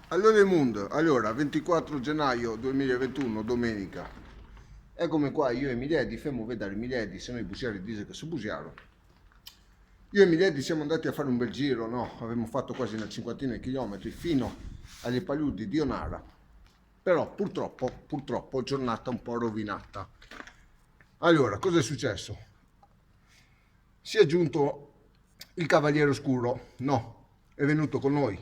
Allora Mondo, allora 24 gennaio 2021, domenica. Eccomi qua, io e Miledi, fammi vedere Miledi, se noi busiari dice che su busiaro. Io e Miledi siamo andati a fare un bel giro, no? Abbiamo fatto quasi una cinquantina di chilometri fino alle paludi di Onara. Però purtroppo, giornata un po' rovinata. Allora, cosa è successo? Si è giunto il Cavaliere Oscuro, no, è venuto con noi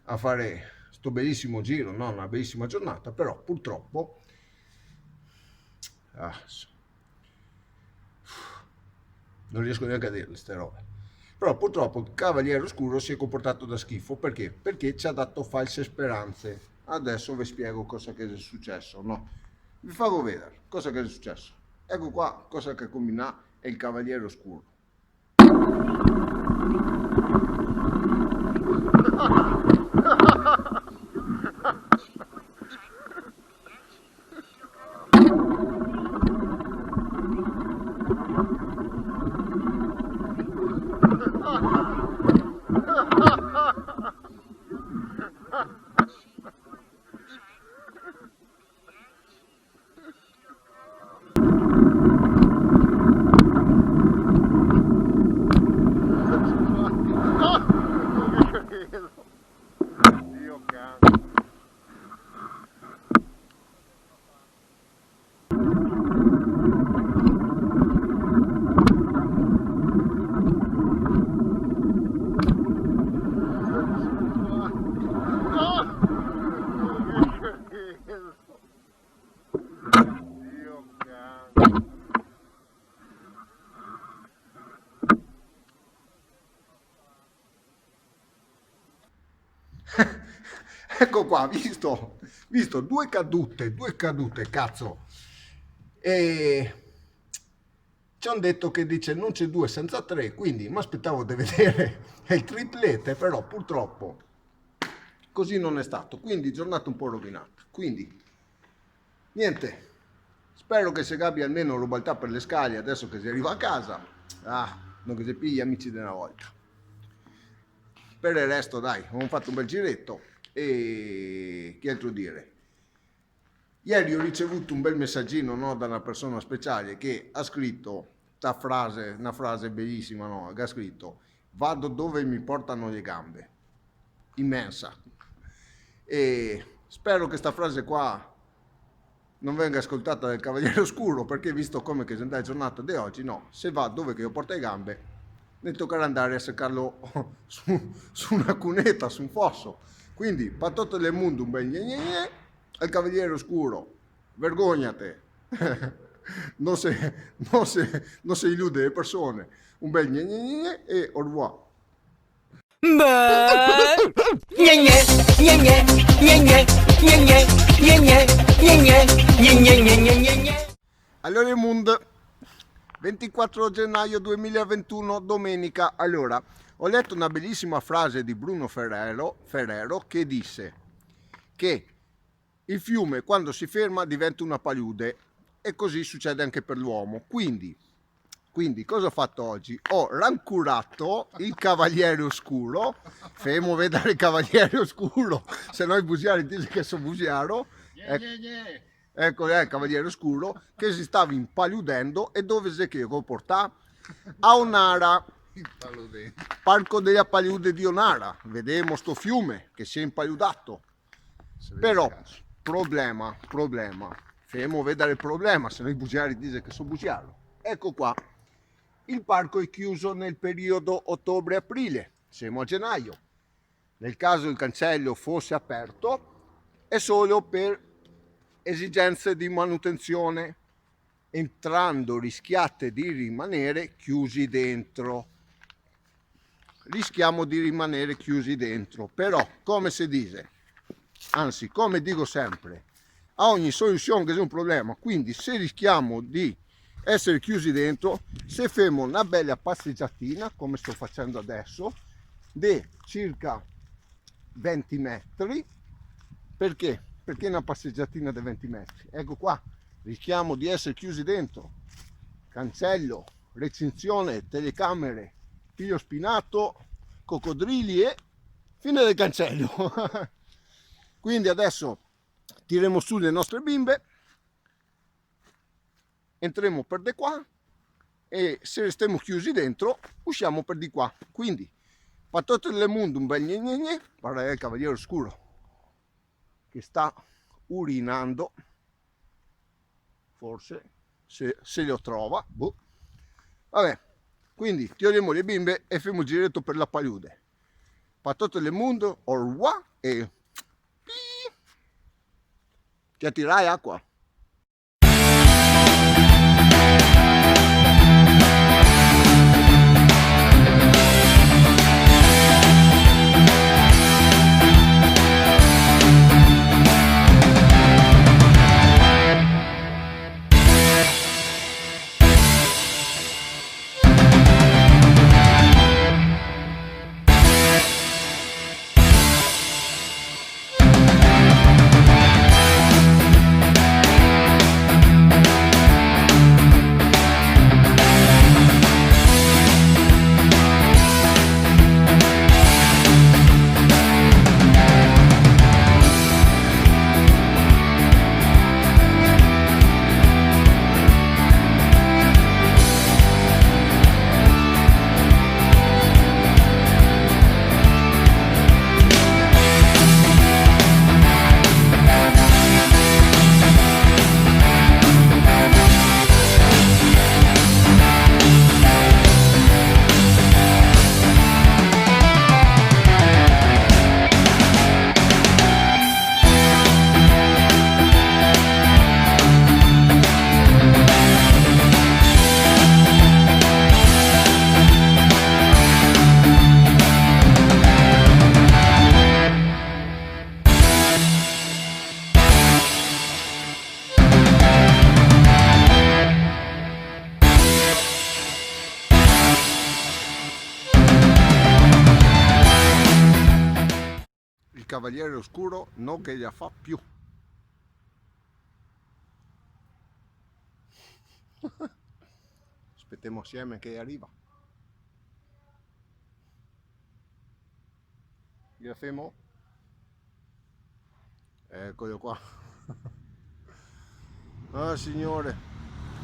a fare sto bellissimo giro, no? Una bellissima giornata, però purtroppo ah, non riesco neanche a dirle queste robe. Però purtroppo il Cavaliere Oscuro si è comportato da schifo perché? Perché ci ha dato false speranze. Adesso vi spiego cosa che è successo, no? Vi farò vedere cosa che è successo. Ecco qua cosa che combina è il Cavaliere Oscuro. Dio cazzo. Dio cazzo. Ecco qua, visto due cadute, cazzo. E ci hanno detto che dice non c'è due senza tre, quindi mi aspettavo di vedere il triplete, però purtroppo così non è stato. Quindi giornata un po' rovinata. Quindi niente, spero che si gabbia almeno rubaltà per le scale adesso che si arriva a casa. Ah, non che si piglia amici di una volta. Per il resto dai, abbiamo fatto un bel giretto e che altro dire? Ieri ho ricevuto un bel messaggino, no, da una persona speciale che ha scritto una frase bellissima, no, che ha scritto vado dove mi portano le gambe, immensa. E spero che sta frase qua non venga ascoltata dal Cavaliere Oscuro perché visto come che sembra la giornata di oggi, no, se va dove che io porto le gambe ne toccherà andare a seccarlo su una cunetta, su un fosso. Quindi patotto del mondo un bel gne gne gne al Cavaliere Oscuro, vergognate, non se illude le persone, un bel gne gne gne e au revoir. Beh, gne gne, gne gne, gne gne, gne gne, gne gne, gne gne, gne gne, gne gne, gne gne. Allora Mund, 24 gennaio 2021, domenica. Allora, ho letto una bellissima frase di Bruno Ferrero che disse che il fiume quando si ferma diventa una palude e così succede anche per l'uomo. Quindi cosa ho fatto oggi? Ho rancurato il Cavaliere Oscuro, fermo vedere il Cavaliere Oscuro, se no i busiari dicono che sono busiaro. Ecco il Cavaliere Oscuro che si stava impaludendo e dove si che lo portà? A Onara, Parco delle Palude di Onara. Vedemo sto fiume che si è impaludato. Però, problema, fermo vedere il problema, se no i bugiari dicono che sono bugiaro. Ecco qua, il parco è chiuso nel periodo ottobre-aprile, siamo a gennaio. Nel caso il cancello fosse aperto, è solo per esigenze di manutenzione. Entrando rischiate di rimanere chiusi dentro. Rischiamo di rimanere chiusi dentro, però come si dice, anzi come dico sempre, a ogni soluzione che c'è un problema, quindi se rischiamo di essere chiusi dentro, se fermo una bella passeggiatina come sto facendo adesso di circa 20 metri, perché? Perché una passeggiatina di 20 metri, ecco qua, rischiamo di essere chiusi dentro, cancello, recinzione, telecamere, filo spinato, coccodrilli e fine del cancello. Quindi adesso tireremo su le nostre bimbe, entriamo per di qua e se restiamo chiusi dentro usciamo per di qua. Quindi patotto del mondo un bel gne gne gne. Guarda il cavaliere oscuro che sta urinando, forse se lo trova, boh. Vabbè, quindi tiriamo le bimbe e facciamo il giretto per la palude. Patotto del mondo, au revoir e ti attirai acqua. Cavaliere oscuro non che gliela fa più. Aspettiamo assieme che arriva. Gliela fermo? Eccolo qua. Ah signore,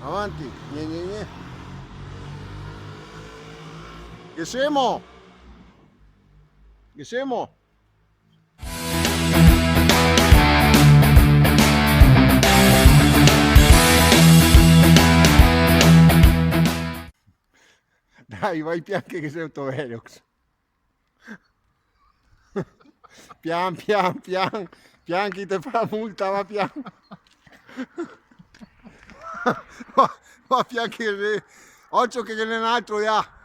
avanti, gne gne gne. Che siamo? Che siamo? Dai, vai pian che sei un Velox. Pian pian pian, pian chi te fa multa, va pian. Va pian che occhio che ne è un altro là.